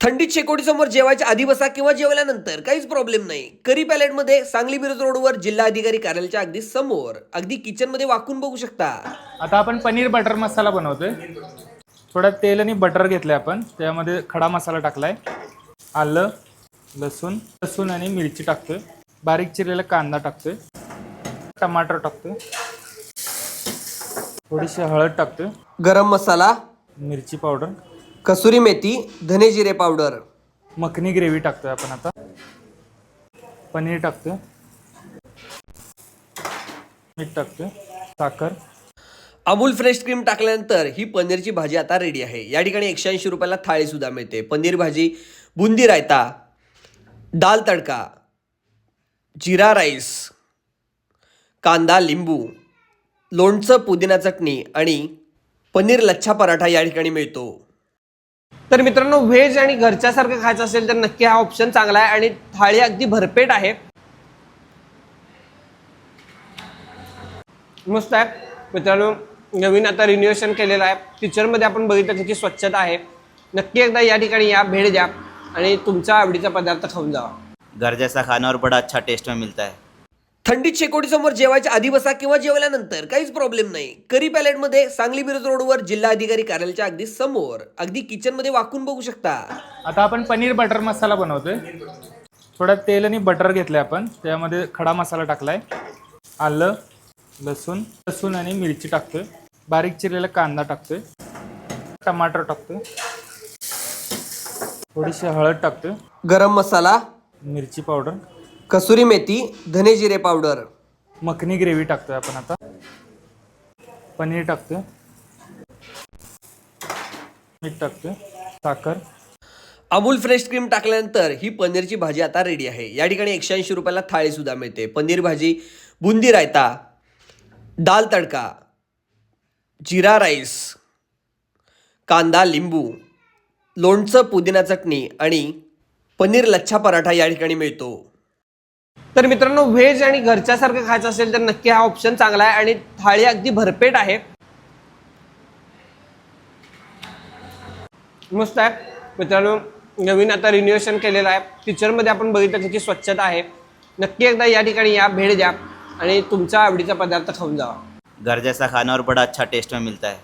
थंडीत शेकोटीसमोर जेवायच्या आधी बसा किंवा जेवल्यानंतर काहीच प्रॉब्लेम नाही. करी पॅलेटमध्ये सांगली मिरज रोडवर जिल्हा अधिकारी कार्यालयाच्या अगदी समोर अगदी किचनमध्ये वाकून बघू शकता. आता आपण पनीर बटर मसाला बनवतोय. थोडा तेल आणि बटर घेतलंय आपण, त्यामध्ये खडा मसाला टाकलाय, आलं, लसूण आणि मिरची टाकतोय, बारीक चिरलेला कांदा टाकतोय, टमाटर टाकतोय, थोडीशी हळद टाकतोय, गरम मसाला, मिरची पावडर, कसुरी मेथी, धने जिरे पावडर, मखनी ग्रेव्ही टाकतोय आपण. आता पनीर टाकतोय, मीठ टाकतोय, साखर, अमूल फ्रेश क्रीम टाकल्यानंतर ही पनीरची भाजी आता रेडी आहे. या ठिकाणी 180 रुपयाला थाळी सुद्धा मिळते. पनीर भाजी, बुंदी रायता, दाल तडका, जिरा राईस, कांदा लिंबू, लोणचं, पुदिना चटणी आणि पनीर लच्छा पराठा या ठिकाणी मिळतो. तर मित्रांनो, व्हेज आणि घरच्यासारखं खायचं असेल तर नक्की हा ऑप्शन चांगला आहे आणि थाळी अगदी भरपेट आहे, मस्त आहे. मित्रांनो, नवीन आता रिन्युएशन केलेलं आहे. किचनमध्ये आपण बघितलं त्याची स्वच्छता आहे. नक्की एकदा या ठिकाणी या, भेट द्या आणि तुमच्या आवडीचा पदार्थ खाऊन जावा. घर जैसा खाना और बड़ा अच्छा टेस्ट में मिलता है. थंडीत शेकोटीसमोर जेवायच्या आधी बसा किंवा जेवल्यानंतर काहीच प्रॉब्लेम नाही. करी पॅलेटमध्ये सांगली मिरज रोडवर जिल्हा अधिकारी कार्यालयाच्या अगदी समोर अगदी किचनमध्ये वाकून बघू शकता. आता आपण पनीर बटर मसाला बनवतोय. थोडा तेल आणि बटर घेतलंय आपण, त्यामध्ये खडा मसाला टाकलाय, आलं, लसूण आणि मिरची टाकतोय, बारीक चिरलेला कांदा टाकतोय, टमाटर टाकतोय, थोडीशी हळद टाकतोय, गरम मसाला, मिरची पावडर, कसुरी मेथी, धने जिरे पावडर, मखनी ग्रेव्ही टाकतोय आपण. आता पनीर टाकतोय, मीठ टाकतोय, साखर, अमूल फ्रेश क्रीम टाकल्यानंतर ही पनीरची भाजी आता रेडी आहे. या ठिकाणी 180 रुपयाला थाळी सुद्धा मिळते. पनीर भाजी, बुंदी रायता, दाल तडका, जिरा राईस, कांदा लिंबू, लोणचं, पुदिना चटणी आणि पनीर लच्छा पराठा या ठिकाणी मिळतो. तर मित्रांनो, व्हेज आणि घरच्यासारखं खायचं असेल तर नक्की हा ऑप्शन चांगला आहे आणि थाळी अगदी भरपेट आहे, मस्त आहे. मित्रांनो, नवीन आता रिन्युएशन केलेलं आहे. किचनमध्ये आपण बघितलं त्याची स्वच्छता आहे. नक्की एकदा या ठिकाणी या, भेट द्या आणि तुमच्या आवडीचा पदार्थ खाऊन जावा. घर जैसा खाना और बड़ा अच्छा टेस्ट में मिलता है.